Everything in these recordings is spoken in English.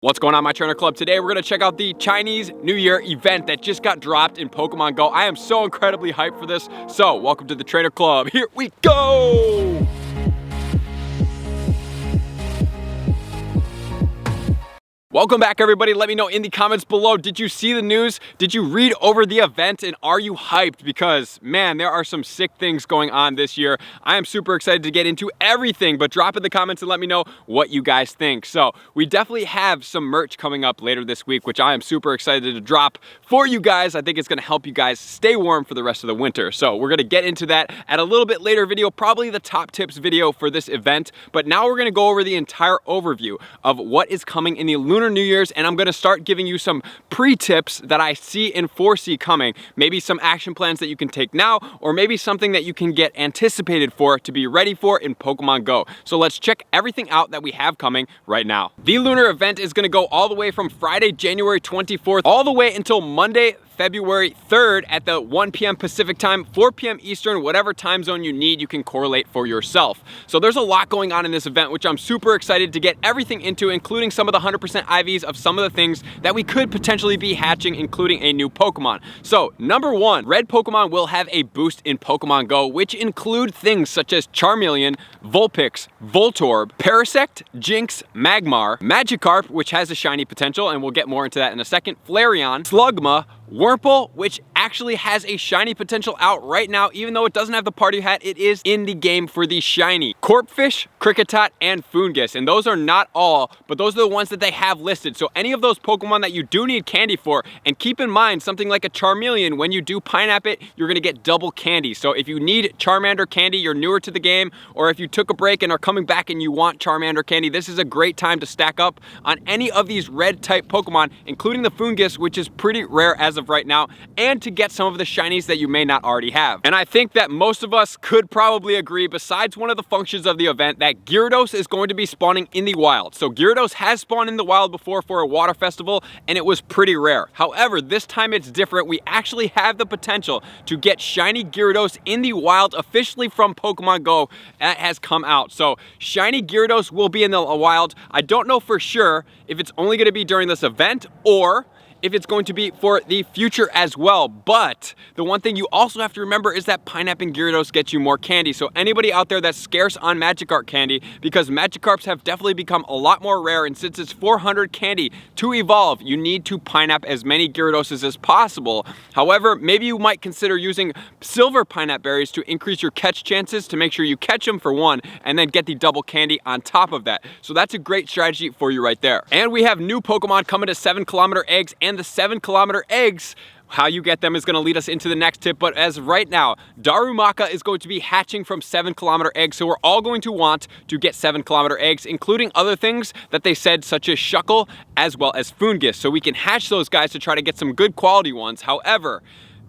What's going on, my trainer club? Today we're going to check out the Chinese New Year event that just got dropped in Pokemon Go. I am so incredibly hyped for this. So welcome to the trainer club. Here we go. Welcome back, everybody. Let me know in the comments below, did you see the news? Did you read over the event? And are you hyped? Because, man, there are some sick things going on this year. I am super excited to get into everything, but drop in the comments and let me know what you guys think. So, we definitely have some merch coming up later this week, which I am super excited to drop for you guys. I think it's gonna help you guys stay warm for the rest of the winter. So, we're gonna get into that at a little bit later video, probably the top tips video for this event. But now we're gonna go over the entire overview of what is coming in the Lunar New Year's, and I'm gonna start giving you some pre-tips that I see and foresee coming. Maybe some action plans that you can take now, or maybe something that you can get anticipated for to be ready for in Pokemon Go. So let's check everything out that we have coming right now. The Lunar Event is gonna go all the way from Friday, January 24th, all the way until Monday, February 3rd at the 1 p.m. Pacific time, 4 p.m. Eastern, whatever time zone you need, you can correlate for yourself. So there's a lot going on in this event, which I'm super excited to get everything into, including some of the 100% IVs of some of the things that we could potentially be hatching, including a new Pokemon. So number one, red Pokemon will have a boost in Pokemon Go, which include things such as Charmeleon, Vulpix, Voltorb, Parasect, Jinx, Magmar, Magikarp, which has a shiny potential, and we'll get more into that in a second, Flareon, Slugma, Wurmple, which actually has a shiny potential out right now. Even though it doesn't have the party hat, it is in the game for the shiny. Corphish, Kricketot, and Foongus. And those are not all, but those are the ones that they have listed. So any of those Pokemon that you do need candy for, and keep in mind something like a Charmeleon, when you do Pineapple it, you're gonna get double candy. So if you need Charmander candy, you're newer to the game, or if you took a break and are coming back and you want Charmander candy, this is a great time to stack up on any of these red type Pokemon, including the Foongus, which is pretty rare as of right now, and to get some of the shinies that you may not already have. And I think that most of us could probably agree, besides one of the functions of the event, that Gyarados is going to be spawning in the wild. So Gyarados has spawned in the wild before for a water festival, and it was pretty rare. However, this time it's different. We actually have the potential to get shiny Gyarados in the wild officially from Pokemon Go. That has come out. So shiny Gyarados will be in the wild. I don't know for sure if it's only going to be during this event or if it's going to be for the future as well. But the one thing you also have to remember is that Pineapple and Gyarados get you more candy. So anybody out there that's scarce on Magikarp candy, because Magikarps have definitely become a lot more rare, and since it's 400 candy to evolve, you need to Pineapple as many Gyaradoses as possible. However, maybe you might consider using silver Pineapple berries to increase your catch chances, to make sure you catch them for one, and then get the double candy on top of that. So that's a great strategy for you right there. And we have new Pokemon coming to 7-kilometer eggs, and the 7-kilometer eggs, how you get them is going to lead us into the next tip. But as right now, Darumaka is going to be hatching from 7-kilometer eggs. So we're all going to want to get 7-kilometer eggs, including other things that they said, such as Shuckle, as well as Foongus. So we can hatch those guys to try to get some good quality ones. However,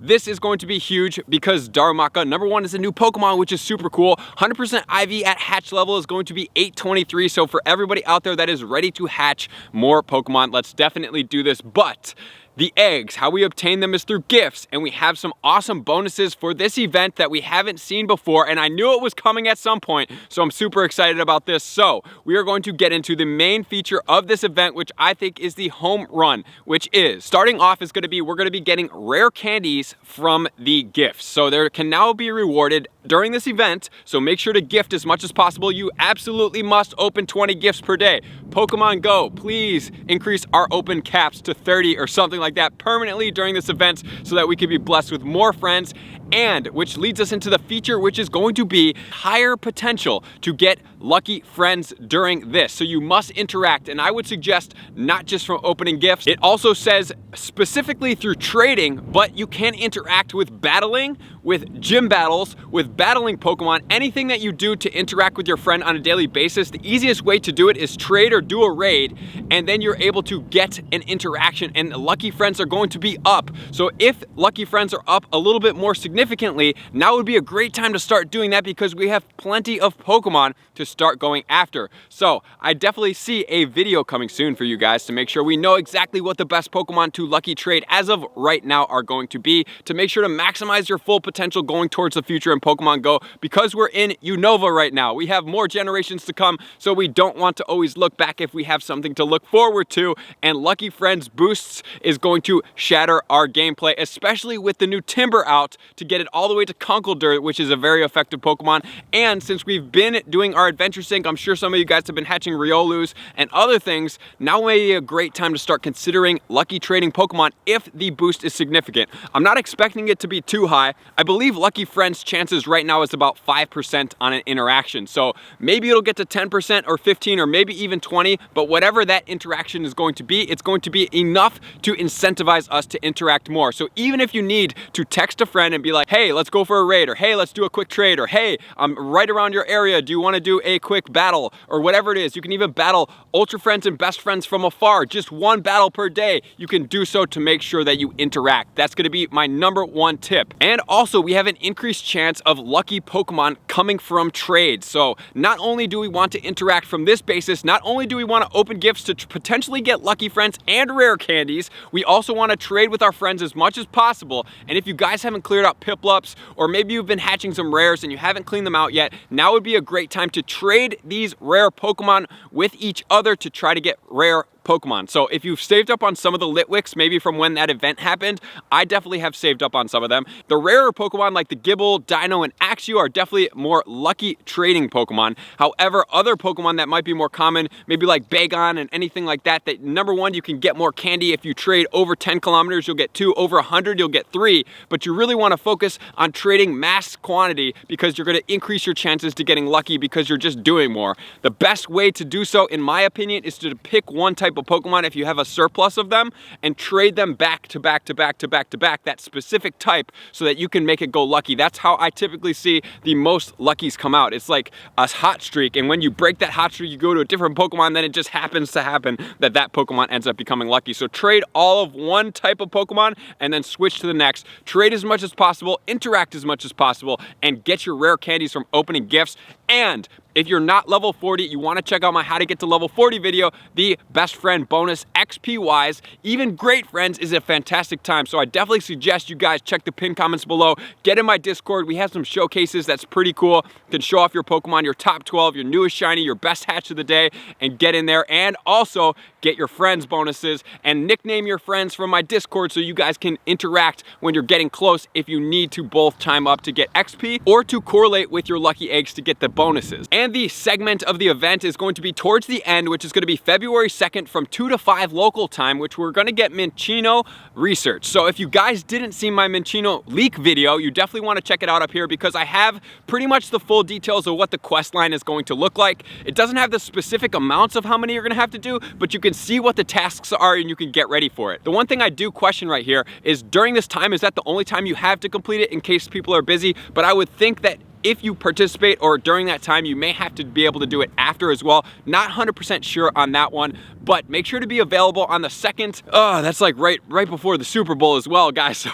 this is going to be huge because Darumaka, number one, is a new Pokemon, which is super cool. 100% IV at hatch level is going to be 823. So for everybody out there that is ready to hatch more Pokemon, let's definitely do this. But the eggs, how we obtain them is through gifts, and we have some awesome bonuses for this event that we haven't seen before, and I knew it was coming at some point, so I'm super excited about this. So we are going to get into the main feature of this event, which I think is the home run, which is, starting off is going to be, we're going to be getting rare candies from the gifts. So there can now be rewarded during this event, so make sure to gift as much as possible. You absolutely must open 20 gifts per day. Pokemon Go, please increase our open caps to 30 or something like that permanently during this event, so that we can be blessed with more friends, and which leads us into the feature, which is going to be higher potential to get lucky friends during this. So you must interact, and I would suggest not just from opening gifts. It also says specifically through trading, but you can interact with battling, with gym battles, with battling Pokemon, anything that you do to interact with your friend on a daily basis. The easiest way to do it is trade or do a raid, and then you're able to get an interaction, and lucky friends are going to be up. So if lucky friends are up a little bit more significantly, significantly, now would be a great time to start doing that because we have plenty of Pokemon to start going after. So I definitely see a video coming soon for you guys to make sure we know exactly what the best Pokemon to lucky trade as of right now are going to be, to make sure to maximize your full potential going towards the future in Pokemon Go, because we're in Unova right now. We have more generations to come, so we don't want to always look back if we have something to look forward to, and Lucky Friends boosts is going to shatter our gameplay, especially with the new Timber out to get it all the way to Conkeldurr, which is a very effective Pokemon. And since we've been doing our adventure sync, I'm sure some of you guys have been hatching Riolus and other things. Now may be a great time to start considering lucky trading Pokemon if the boost is significant. I'm not expecting it to be too high. I believe Lucky Friends chances right now is about 5% on an interaction. So maybe it'll get to 10% or 15 or maybe even 20, but whatever that interaction is going to be, it's going to be enough to incentivize us to interact more. So even if you need to text a friend and be like, hey, let's go for a raid, or hey, let's do a quick trade, or hey, I'm right around your area, do you want to do a quick battle, or whatever it is. You can even battle Ultra Friends and Best Friends from afar, just one battle per day. You can do so to make sure that you interact. That's going to be my #1 tip. And also, we have an increased chance of lucky Pokemon coming from trades. So not only do we want to interact from this basis, not only do we want to open gifts to potentially get Lucky Friends and rare candies, we also want to trade with our friends as much as possible. And if you guys haven't cleared out Piplups, or maybe you've been hatching some rares and you haven't cleaned them out yet, now would be a great time to trade these rare Pokemon with each other to try to get rare Pokemon. So if you've saved up on some of the Litwicks, maybe from when that event happened, I definitely have saved up on some of them. The rarer Pokemon like the Gible, Dino, and Axew are definitely more lucky trading Pokemon. However, other Pokemon that might be more common, maybe like Bagon and anything like that, that #1, you can get more candy if you trade over 10 kilometers, you'll get 2, over 100, you'll get 3, but you really want to focus on trading mass quantity because you're going to increase your chances to getting lucky because you're just doing more. The best way to do so, in my opinion, is to pick one type of Pokemon if you have a surplus of them and trade them back to back to back to back to back, that specific type, so that you can make it go lucky. That's how I typically see the most luckies come out. It's like a hot streak, and when you break that hot streak, you go to a different Pokemon, then it just happens to happen that that Pokemon ends up becoming lucky. So trade all of one type of Pokemon and then switch to the next. Trade as much as possible, interact as much as possible, and get your rare candies from opening gifts. And if you're not level 40, you want to check out my how to get to level 40 video, the best friend bonus XP wise, even great friends is a fantastic time. So I definitely suggest you guys check the pinned comments below, get in my Discord. We have some showcases that's pretty cool. You can show off your Pokemon, your top 12, your newest shiny, your best hatch of the day, and get in there. And also get your friends bonuses and nickname your friends from my Discord so you guys can interact when you're getting close if you need to both time up to get XP or to correlate with your lucky eggs to get the bonuses. And the segment of the event is going to be towards the end, which is going to be February 2nd from 2 to 5 local time, which we're going to get Minccino research. So if you guys didn't see my Minccino leak video, you definitely want to check it out up here because I have pretty much the full details of what the quest line is going to look like. It doesn't have the specific amounts of how many you're going to have to do, but you can see what the tasks are and you can get ready for it. The one thing I do question right here is during this time, is that the only time you have to complete it in case people are busy? But I would think that if you participate or during that time, you may have to be able to do it after as well. Not 100% sure on that one, but make sure to be available on the 2nd. Oh, that's like right before the Super Bowl as well, guys. So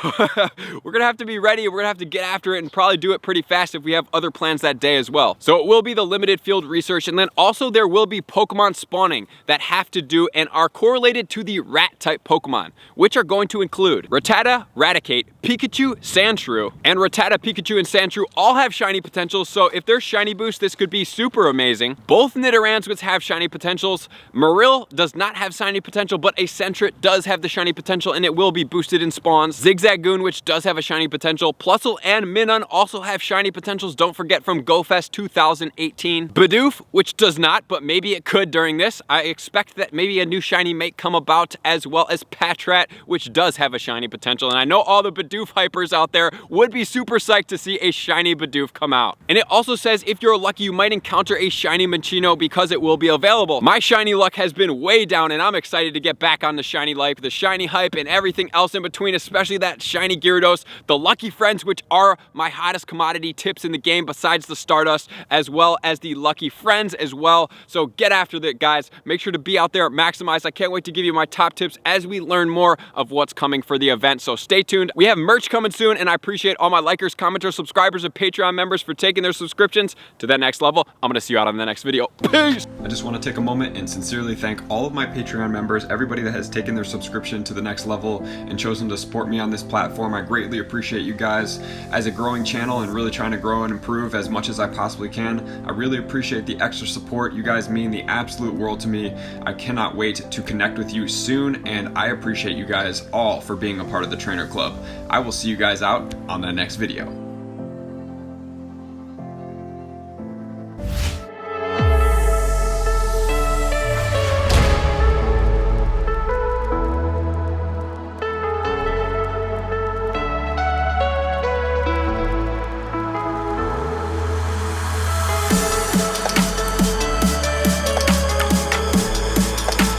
we're gonna have to be ready. We're gonna have to get after it and probably do it pretty fast if we have other plans that day as well. So it will be the limited field research, and then also there will be Pokemon spawning that have to do and are correlated to the rat type Pokemon, which are going to include Rattata, Raticate, Pikachu, Sandshrew, and Rattata, Pikachu, and Sandshrew all have shiny potentials. So if there's shiny boost, this could be super amazing. Both Nidorans which have shiny potentials. Marill does not have shiny potential, but a Sentret does have the shiny potential and it will be boosted in spawns. Zigzagoon, which does have a shiny potential. Plusle and Minun also have shiny potentials. Don't forget from GoFest 2018. Bidoof, which does not, but maybe it could during this. I expect that maybe a new shiny may come about, as well as Patrat, which does have a shiny potential. And I know all the Bidoof hypers out there would be super psyched to see a shiny Bidoof come out. And it also says if you're lucky, you might encounter a shiny Minccino because it will be available. My shiny luck has been way down, and I'm excited to get back on the shiny life, the shiny hype, and everything else in between, especially that shiny Gyarados, the lucky friends, which are my hottest commodity tips in the game besides the Stardust, as well as the lucky friends as well. So get after that, guys. Make sure to be out there, maximize. I can't wait to give you my top tips as we learn more of what's coming for the event. So stay tuned. We have merch coming soon, and I appreciate all my likers, commenters, subscribers, and Patreon members for taking their subscriptions to that next level. I'm gonna see you out on the next video. Peace! I just want to take a moment and sincerely thank all of my Patreon members, everybody that has taken their subscription to the next level and chosen to support me on this platform. I greatly appreciate you guys. As a growing channel and really trying to grow and improve as much as I possibly can, I really appreciate the extra support. You guys mean the absolute world to me. I cannot wait to connect with you soon, and I appreciate you guys all for being a part of the Trainer Club. I will see you guys out on the next video.